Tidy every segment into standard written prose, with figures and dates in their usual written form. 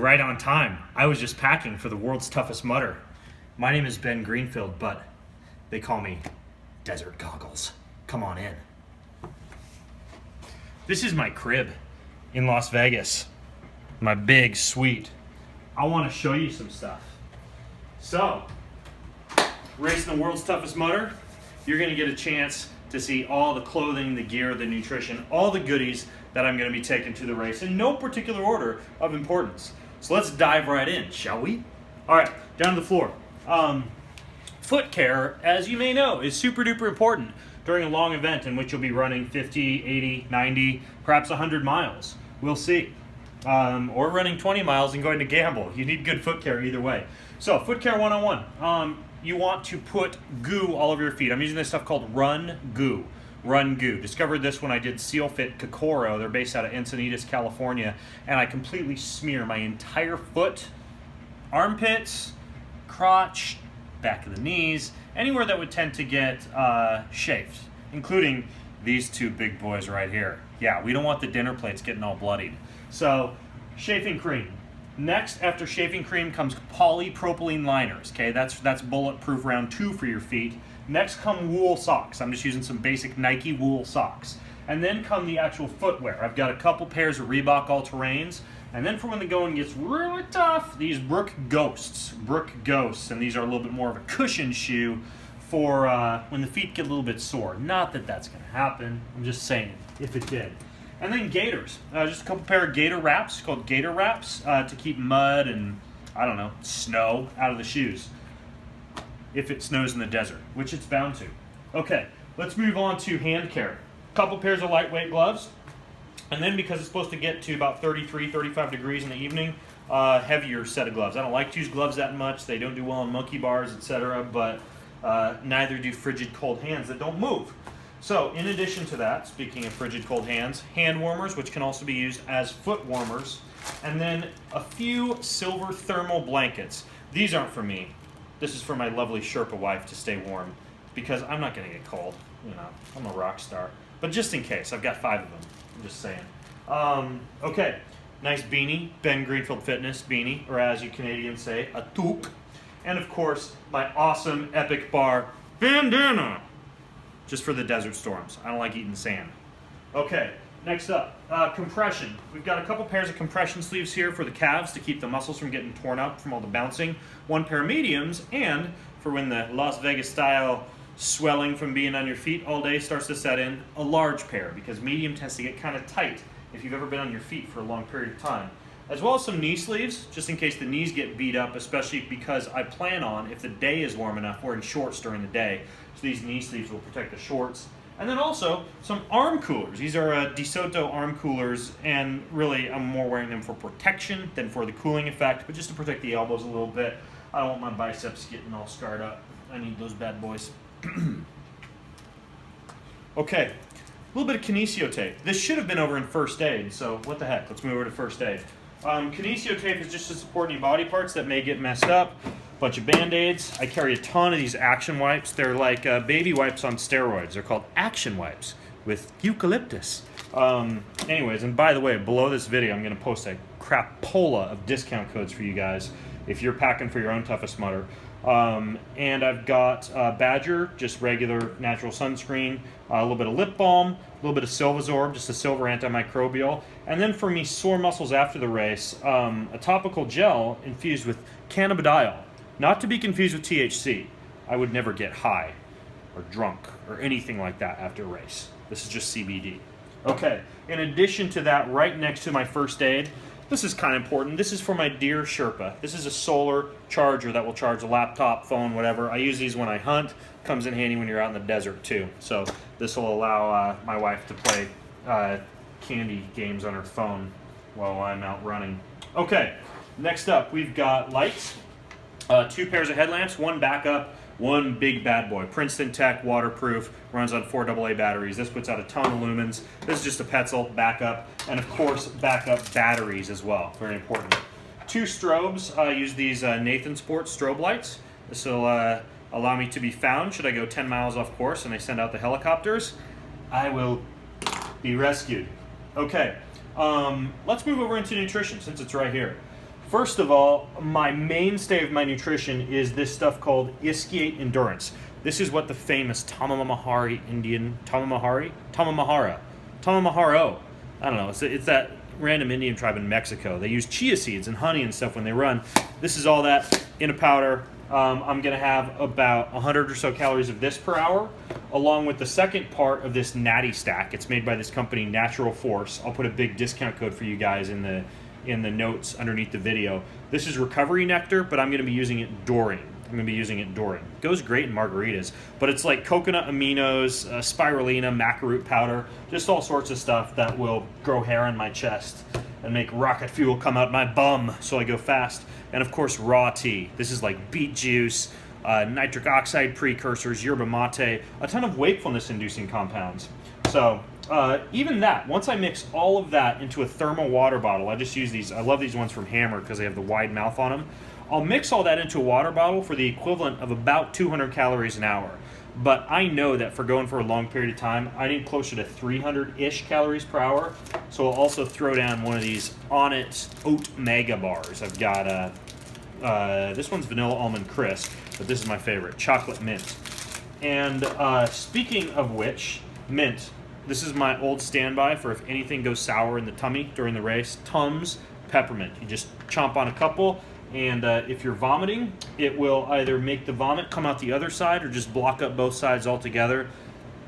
right on time. I was just packing for the world's toughest mudder. My name is Ben Greenfield, but they call me Desert Goggles. Come on in. This is my crib in Las Vegas. My big suite. I want to show you some stuff. So, racing the world's toughest mudder, you're going to get a chance to see all the clothing, the gear, the nutrition, all the goodies that I'm going to be taking to the race in no particular order of importance. So let's dive right in, shall we? All right, down to the floor. Foot care, as you may know, is super duper important during a long event in which you'll be running 50, 80, 90, perhaps 100 miles. We'll see. Or running 20 miles and going to gamble. You need good foot care either way. So, foot care 101. You want to put goo all over your feet. I'm using this stuff called Run Goo. Run Goo. Discovered this when I did Seal Fit Kokoro. They're based out of Encinitas, California. And I completely smear my entire foot, armpits, crotch, back of the knees, anywhere that would tend to get chafed, including these two big boys right here. Yeah, we don't want the dinner plates getting all bloodied. So, shaving cream. Next, after shaving cream comes polypropylene liners. Okay, that's bulletproof round 2 for your feet. Next come wool socks. I'm just using some basic Nike wool socks. And then come the actual footwear. I've got a couple pairs of Reebok All-Terrains. And then for when the going gets really tough, these Brook Ghosts. And these are a little bit more of a cushion shoe for when the feet get a little bit sore. Not that that's going to happen. I'm just saying if it did. And then gaiters. Just a couple pair of gaiter wraps called gaiter wraps to keep mud and, I don't know, snow out of the shoes. If it snows in the desert, which it's bound to. Okay, let's move on to hand care. Couple pairs of lightweight gloves. And then because it's supposed to get to about 33, 35 degrees in the evening, heavier set of gloves. I don't like to use gloves that much. They don't do well on monkey bars, etc. But neither do frigid cold hands that don't move. So in addition to that, speaking of frigid cold hands, hand warmers, which can also be used as foot warmers. And then a few silver thermal blankets. These aren't for me. This is for my lovely Sherpa wife to stay warm. Because I'm not going to get cold. You know, I'm a rock star. But just in case, I've got 5 of them. I'm just saying. Okay, nice beanie, Ben Greenfield Fitness beanie, or as you Canadians say, a toque. And of course, my awesome Epic Bar bandana, just for the desert storms. I don't like eating sand. Okay, next up, compression. We've got a couple pairs of compression sleeves here for the calves to keep the muscles from getting torn up from all the bouncing. 1 pair of mediums, and for when the Las Vegas style swelling from being on your feet all day starts to set in, a large pair, because medium tends to get kind of tight if you've ever been on your feet for a long period of time. As well as some knee sleeves, just in case the knees get beat up, especially because I plan on, if the day is warm enough, wearing shorts during the day. So these knee sleeves will protect the shorts. And then also some arm coolers. These are DeSoto arm coolers, and really I'm more wearing them for protection than for the cooling effect, but just to protect the elbows a little bit. I don't want my biceps getting all scarred up. I need those bad boys. Okay, a little bit of kinesio tape. This should have been over in first aid, so what the heck, let's move over to first aid. Kinesio tape is just to support any body parts that may get messed up. Bunch of Band-Aids. I carry a ton of these action wipes. They're like baby wipes on steroids. They're called action wipes with eucalyptus. Anyways, and by the way, below this video I'm going to post a crapola of discount codes for you guys if you're packing for your own toughest mudder. And I've got Badger, just regular natural sunscreen, a little bit of lip balm, a little bit of Silvasorb, just a silver antimicrobial, and then for me sore muscles after the race, a topical gel infused with cannabidiol, not to be confused with THC. I would never get high or drunk or anything like that after a race. This is just CBD. Okay, in addition to that, right next to my first aid, this is kind of important. This is for my dear Sherpa. This is a solar charger that will charge a laptop, phone, whatever. I use these when I hunt. Comes in handy when you're out in the desert too. So this will allow my wife to play candy games on her phone while I'm out running. Okay, next up we've got lights. 2 pairs of headlamps, 1 backup, 1 big bad boy. Princeton Tech, waterproof, runs on 4 AA batteries. This puts out a ton of lumens. This is just a Petzl backup, and of course backup batteries as well, very important. 2 strobes, I use these Nathan Sports strobe lights. This will allow me to be found should I go 10 miles off course and they send out the helicopters. I will be rescued. Okay, let's move over into nutrition since it's right here. First of all, my mainstay of my nutrition is this stuff called Ischiate Endurance. This is what the famous Tamamahara, I don't know, it's that random Indian tribe in Mexico. They use chia seeds and honey and stuff when they run. This is all that in a powder. I'm going to have about 100 or so calories of this per hour, along with the second part of this natty stack. It's made by this company, Natural Force. I'll put a big discount code for you guys in the notes underneath the video. This is recovery nectar, but I'm going to be using it during. It goes great in margaritas, but it's like coconut aminos, spirulina, maca-root powder, just all sorts of stuff that will grow hair on my chest and make rocket fuel come out my bum so I go fast. And of course, raw tea. This is like beet juice, nitric oxide precursors, yerba mate, a ton of wakefulness-inducing compounds. So even that, once I mix all of that into a thermal water bottle, I just use these, I love these ones from Hammer because they have the wide mouth on them. I'll mix all that into a water bottle for the equivalent of about 200 calories an hour. But I know that for going for a long period of time, I need closer to 300-ish calories per hour. So I'll also throw down one of these Onnit Oat Mega Bars. I've got, this one's Vanilla Almond Crisp, but this is my favorite, Chocolate Mint. And speaking of which, mint. This is my old standby for if anything goes sour in the tummy during the race. Tums Peppermint. You just chomp on a couple. And if you're vomiting, it will either make the vomit come out the other side or just block up both sides altogether.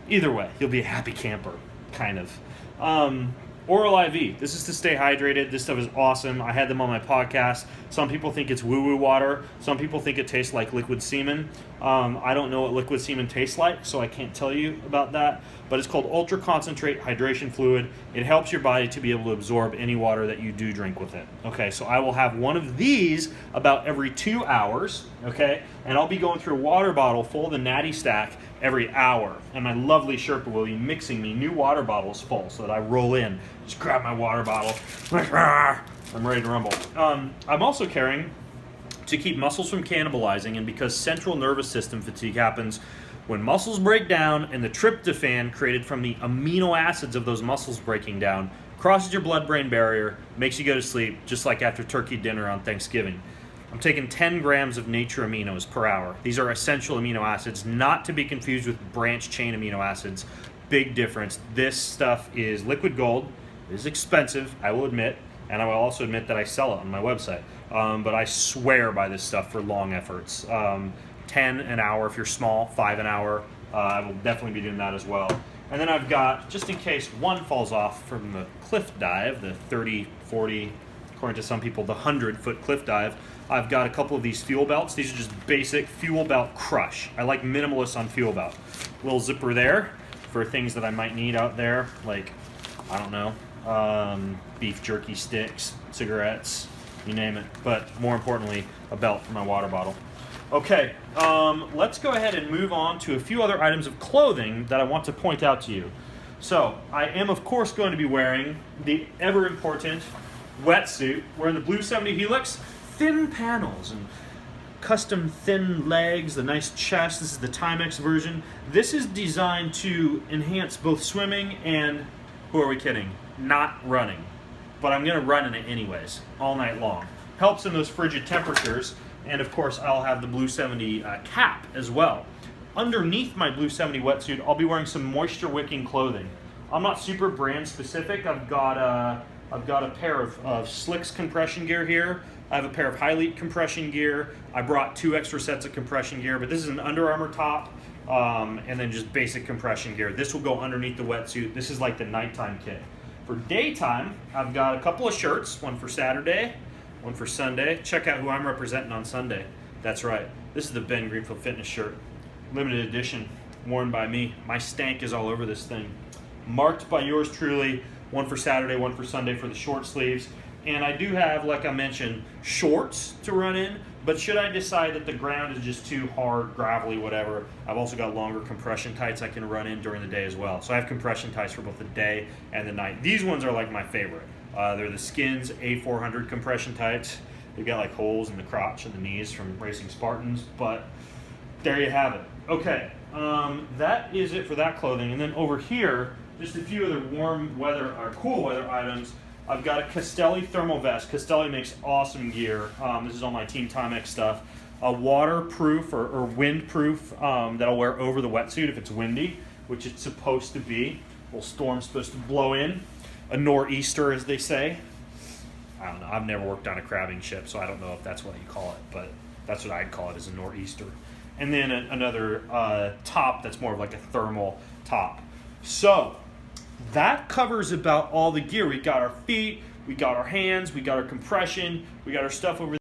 Either way, you'll be a happy camper, kind of. Oral IV. This is to stay hydrated. This stuff is awesome. I had them on my podcast. Some people think it's woo-woo water. Some people think it tastes like liquid semen. I don't know what liquid semen tastes like, so I can't tell you about that. But it's called Ultra Concentrate Hydration Fluid. It helps your body to be able to absorb any water that you do drink with it. Okay, so I will have one of these about every 2 hours, okay? And I'll be going through a water bottle full of the Natty Stack every hour. And my lovely Sherpa will be mixing me new water bottles full so that I roll in, just grab my water bottle, I'm ready to rumble. I'm also carrying, to keep muscles from cannibalizing, and because central nervous system fatigue happens when muscles break down and the tryptophan created from the amino acids of those muscles breaking down crosses your blood-brain barrier, makes you go to sleep, just like after turkey dinner on Thanksgiving. I'm taking 10 grams of nature aminos per hour. These are essential amino acids, not to be confused with branch chain amino acids. Big difference. This stuff is liquid gold. It is expensive, I will admit, and I will also admit that I sell it on my website. But I swear by this stuff for long efforts. 10 an hour if you're small, 5 an hour. I will definitely be doing that as well. And then I've got, just in case one falls off from the cliff dive, the 30, 40, according to some people, the 100-foot cliff dive, I've got a couple of these fuel belts. These are just basic fuel belt crush. I like minimalist on fuel belt. Little zipper there for things that I might need out there, like, I don't know, beef jerky sticks, cigarettes, you name it. But more importantly, a belt for my water bottle. Okay, let's go ahead and move on to a few other items of clothing that I want to point out to you. So, I am of course going to be wearing the ever important wetsuit, wearing the Blue 70 Helix, thin panels and custom thin legs, the nice chest. This is the Timex version. This is designed to enhance both swimming and, who are we kidding, not running. But I'm going to run in it anyways, all night long. Helps in those frigid temperatures. And of course, I'll have the Blue 70 cap as well. Underneath my Blue 70 wetsuit, I'll be wearing some moisture-wicking clothing. I'm not super brand specific. I've got a pair of Slicks compression gear here. I have a pair of Hylete compression gear. I brought 2 extra sets of compression gear, but this is an Under Armour top, and then just basic compression gear. This will go underneath the wetsuit. This is like the nighttime kit. For daytime, I've got a couple of shirts, one for Saturday, one for Sunday. Check out who I'm representing on Sunday. That's right. This is the Ben Greenfield Fitness shirt. Limited edition, worn by me. My stank is all over this thing. Marked by yours truly. One for Saturday, one for Sunday for the short sleeves. And I do have, like I mentioned, shorts to run in. But should I decide that the ground is just too hard, gravelly, whatever, I've also got longer compression tights I can run in during the day as well. So I have compression tights for both the day and the night. These ones are like my favorite. They're the Skins A400 compression tights. They've got like holes in the crotch and the knees from racing Spartans, but there you have it. Okay, that is it for that clothing. And then over here, just a few other warm weather or cool weather items. I've got a Castelli thermal vest. Castelli makes awesome gear. This is all my Team Timex stuff. A waterproof or windproof that I'll wear over the wetsuit if it's windy, which it's supposed to be. A little storm's supposed to blow in. A nor'easter, as they say. I don't know. I've never worked on a crabbing ship, so I don't know if that's what you call it, but that's what I'd call it, is a nor'easter. And then another top that's more of like a thermal top. So that covers about all the gear. We got our feet, we got our hands, we got our compression, we got our stuff over